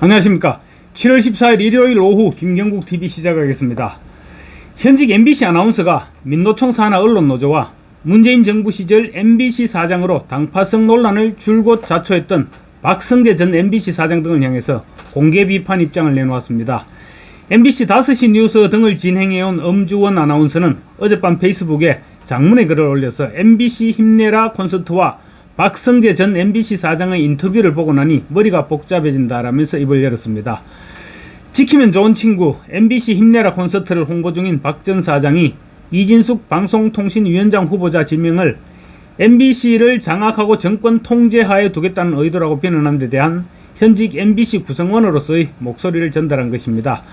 안녕하십니까. 7월 14일 일요일 오후 김경국TV 시작하겠습니다. 현직 MBC 아나운서가 민노총 산하 언론노조와 문재인 정부 시절 MBC 사장으로 당파성 논란을 줄곧 자초했던 박성재 전 MBC 사장 등을 향해서 공개 비판 입장을 내놓았습니다. MBC 5시 뉴스 등을 진행해온 엄주원 아나운서는 어젯밤 페이스북에 장문의 글을 올려서 MBC 힘내라 콘서트와 박성재 전 MBC 사장의 인터뷰를 보고 나니 머리가 복잡해진다라면서 입을 열었습니다. 지키면 좋은 친구 MBC 힘내라 콘서트를 홍보 중인 박 전 사장이 이진숙 방송통신위원장 후보자 지명을 MBC를 장악하고 정권 통제하에 두겠다는 의도라고 변론한 데 대한 현직 MBC 구성원으로서의 목소리를 전달한 것입니다.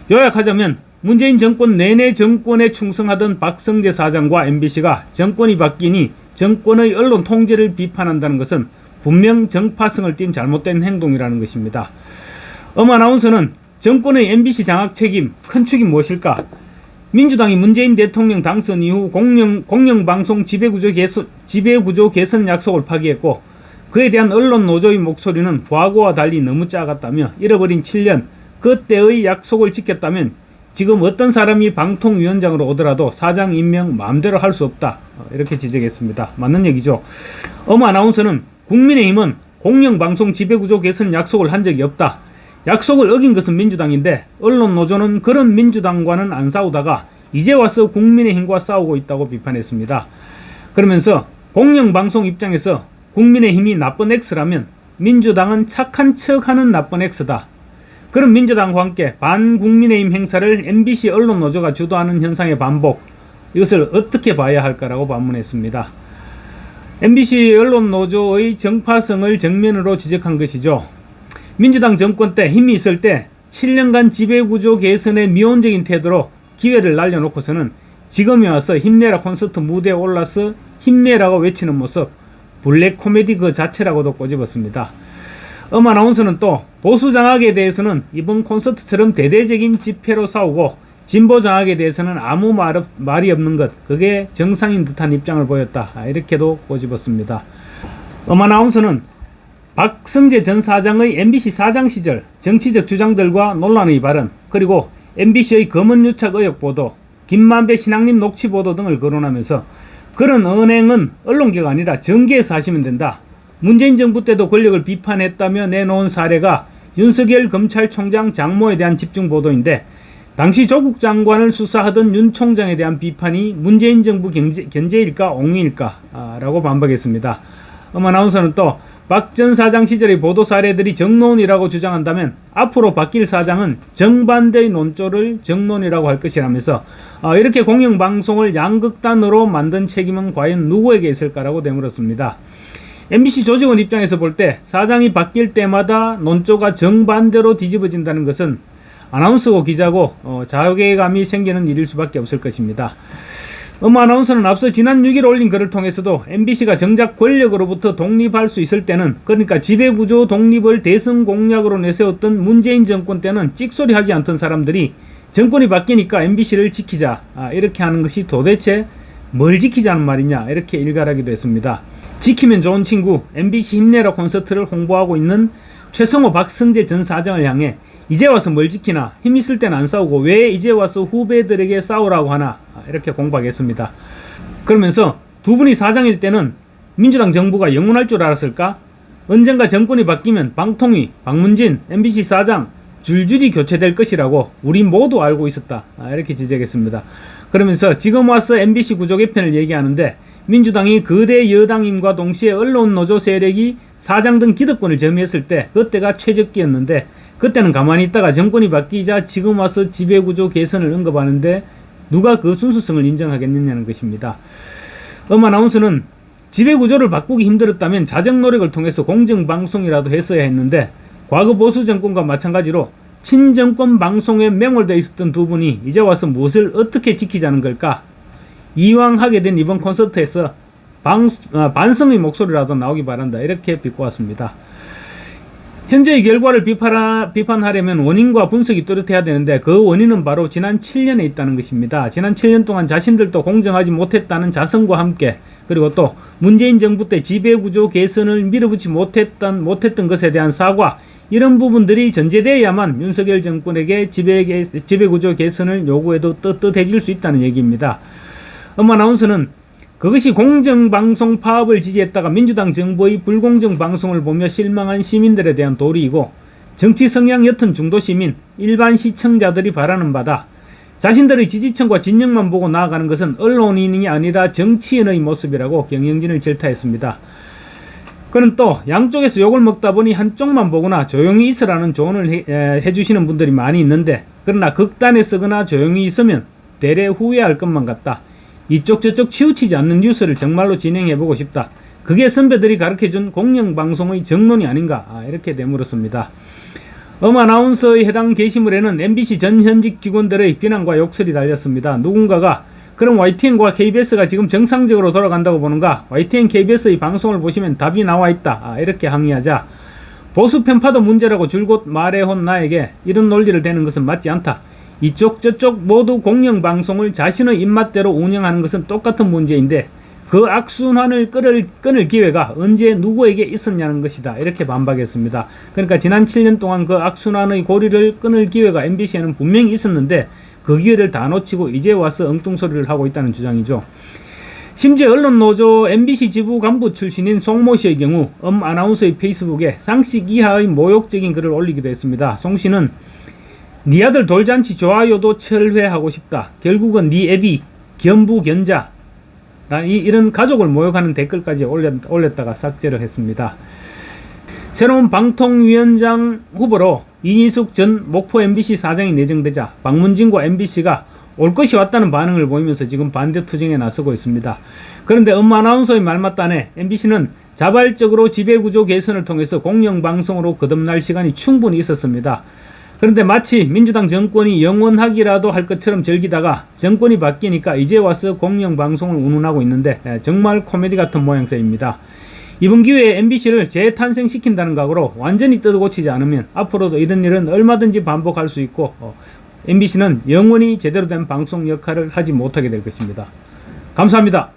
요약하자면 문재인 정권 내내 정권에 충성하던 박성재 사장과 MBC가 정권이 바뀌니 정권의 언론 통제를 비판한다는 것은 분명 정파성을 띤 잘못된 행동이라는 것입니다. 아나운서는 정권의 MBC 장악 책임, 큰 축이 무엇일까? 민주당이 문재인 대통령 당선 이후 공영방송 지배구조 개선 약속을 파기했고 그에 대한 언론 노조의 목소리는 과거와 달리 너무 작았다며 잃어버린 7년, 그때의 약속을 지켰다면 지금 어떤 사람이 방통위원장으로 오더라도 사장 임명 마음대로 할 수 없다. 이렇게 지적했습니다. 맞는 얘기죠. 아나운서는 국민의힘은 공영방송 지배구조 개선 약속을 한 적이 없다. 약속을 어긴 것은 민주당인데 언론노조는 그런 민주당과는 안 싸우다가 이제 와서 국민의힘과 싸우고 있다고 비판했습니다. 그러면서 공영방송 입장에서 국민의힘이 나쁜 X라면 민주당은 착한 척하는 나쁜 X다. 그런 민주당과 함께 반국민의힘 행사를 MBC 언론노조가 주도하는 현상의 반복, 이것을 어떻게 봐야 할까라고 반문했습니다. MBC 언론노조의 정파성을 정면으로 지적한 것이죠. 민주당 정권 때 힘이 있을 때 7년간 지배구조 개선에 미온적인 태도로 기회를 날려놓고서는 지금에 와서 힘내라 콘서트 무대에 올라서 힘내라고 외치는 모습, 블랙 코미디 그 자체라고도 꼬집었습니다. 아나운서는 또 보수 장악에 대해서는 이번 콘서트처럼 대대적인 집회로 싸우고 진보 장악에 대해서는 아무 말이 없는 것, 그게 정상인 듯한 입장을 보였다. 이렇게도 꼬집었습니다. 아나운서는 박성재 전 사장의 MBC 사장 시절 정치적 주장들과 논란의 발언, 그리고 MBC의 검언유착 의혹 보도, 김만배 신앙님 녹취 보도 등을 거론하면서 그런 언행은 언론계가 아니라 정계에서 하시면 된다. 문재인 정부 때도 권력을 비판했다며 내놓은 사례가 윤석열 검찰총장 장모에 대한 집중 보도인데 당시 조국 장관을 수사하던 윤 총장에 대한 비판이 문재인 정부 견제일까 옹위일까 라고 반박했습니다. 아나운서는 또 박 전 사장 시절의 보도 사례들이 정론이라고 주장한다면 앞으로 바뀔 사장은 정반대의 논조를 정론이라고 할 것이라면서 이렇게 공영방송을 양극단으로 만든 책임은 과연 누구에게 있을까라고 되물었습니다. MBC 조직원 입장에서 볼 때 사장이 바뀔 때마다 논조가 정반대로 뒤집어진다는 것은 아나운서고 기자고 자괴감이 생기는 일일 수밖에 없을 것입니다. 아나운서는 앞서 지난 6일 올린 글을 통해서도 MBC가 정작 권력으로부터 독립할 수 있을 때는, 그러니까 지배구조 독립을 대선 공약으로 내세웠던 문재인 정권 때는 찍소리하지 않던 사람들이 정권이 바뀌니까 MBC를 지키자 이렇게 하는 것이 도대체 뭘 지키자는 말이냐 이렇게 일갈하기도 했습니다. 지키면 좋은 친구 MBC 힘내라 콘서트를 홍보하고 있는 최성호 박성재 전 사장을 향해 이제 와서 뭘 지키나, 힘 있을 때는 안 싸우고 왜 이제 와서 후배들에게 싸우라고 하나 이렇게 공박했습니다. 그러면서 두 분이 사장일 때는 민주당 정부가 영원할 줄 알았을까? 언젠가 정권이 바뀌면 방통위, 박문진, MBC 사장 줄줄이 교체될 것이라고 우리 모두 알고 있었다. 이렇게 지적했습니다. 그러면서 지금 와서 MBC 구조 개편을 얘기하는데 민주당이 거대 여당임과 동시에 언론노조 세력이 사장 등 기득권을 점유했을 때 그때가 최적기였는데 그때는 가만히 있다가 정권이 바뀌자 지금 와서 지배구조 개선을 언급하는데 누가 그 순수성을 인정하겠느냐는 것입니다. 아나운서는 지배구조를 바꾸기 힘들었다면 자정 노력을 통해서 공정방송이라도 했어야 했는데 과거 보수 정권과 마찬가지로 친정권 방송에 매몰되어 있었던 두 분이 이제 와서 무엇을 어떻게 지키자는 걸까? 이왕 하게 된 이번 콘서트에서 반성의 목소리라도 나오기 바란다. 이렇게 비꼬았습니다. 현재의 결과를 비판하려면 원인과 분석이 뚜렷해야 되는데 그 원인은 바로 지난 7년에 있다는 것입니다. 지난 7년 동안 자신들도 공정하지 못했다는 자성과 함께, 그리고 또 문재인 정부 때 지배구조 개선을 밀어붙이지 못했던 것에 대한 사과, 이런 부분들이 전제되어야만 윤석열 정권에게 지배구조 개선을 요구해도 떳떳해질 수 있다는 얘기입니다. 아나운서는 그것이 공정방송 파업을 지지했다가 민주당 정부의 불공정 방송을 보며 실망한 시민들에 대한 도리이고, 정치 성향 옅은 중도시민, 일반 시청자들이 바라는 바다. 자신들의 지지층과 진영만 보고 나아가는 것은 언론인이 아니라 정치인의 모습이라고 경영진을 질타했습니다. 그는 또 양쪽에서 욕을 먹다 보니 한쪽만 보거나 조용히 있으라는 조언을 해주시는 분들이 많이 있는데, 그러나 극단에 서거나 조용히 있으면 대래 후회할 것만 같다. 이쪽 저쪽 치우치지 않는 뉴스를 정말로 진행해보고 싶다. 그게 선배들이 가르쳐준 공영방송의 정론이 아닌가, 이렇게 되물었습니다. 아나운서의 해당 게시물에는 MBC 전 현직 직원들의 비난과 욕설이 달렸습니다. 누군가가 그럼 YTN과 KBS가 지금 정상적으로 돌아간다고 보는가? YTN, KBS의 방송을 보시면 답이 나와 있다. 이렇게 항의하자, 보수 편파도 문제라고 줄곧 말해온 나에게 이런 논리를 대는 것은 맞지 않다. 이쪽 저쪽 모두 공영방송을 자신의 입맛대로 운영하는 것은 똑같은 문제인데 그 악순환을 끊을 기회가 언제 누구에게 있었냐는 것이다. 이렇게 반박했습니다. 그러니까 지난 7년 동안 그 악순환의 고리를 끊을 기회가 MBC에는 분명히 있었는데 그 기회를 다 놓치고 이제 와서 엉뚱소리를 하고 있다는 주장이죠. 심지어 언론노조 MBC 지부 간부 출신인 송모 씨의 경우 아나운서의 페이스북에 상식 이하의 모욕적인 글을 올리기도 했습니다. 송 씨는 네 아들 돌잔치 좋아요도 철회하고 싶다. 결국은 네 애비 견부견자. 이런 가족을 모욕하는 댓글까지 올렸다가 삭제를 했습니다. 새로운 방통위원장 후보로 이인숙 전 목포 MBC 사장이 내정되자 박문진과 MBC가 올 것이 왔다는 반응을 보이면서 지금 반대 투쟁에 나서고 있습니다. 그런데 아나운서의 말 맞다네 MBC는 자발적으로 지배구조 개선을 통해서 공영방송으로 거듭날 시간이 충분히 있었습니다. 그런데 마치 민주당 정권이 영원하기라도 할 것처럼 즐기다가 정권이 바뀌니까 이제 와서 공영방송을 운운하고 있는데 정말 코미디 같은 모양새입니다. 이번 기회에 MBC를 재탄생시킨다는 각오로 완전히 뜯어고치지 않으면 앞으로도 이런 일은 얼마든지 반복할 수 있고 MBC는 영원히 제대로 된 방송 역할을 하지 못하게 될 것입니다. 감사합니다.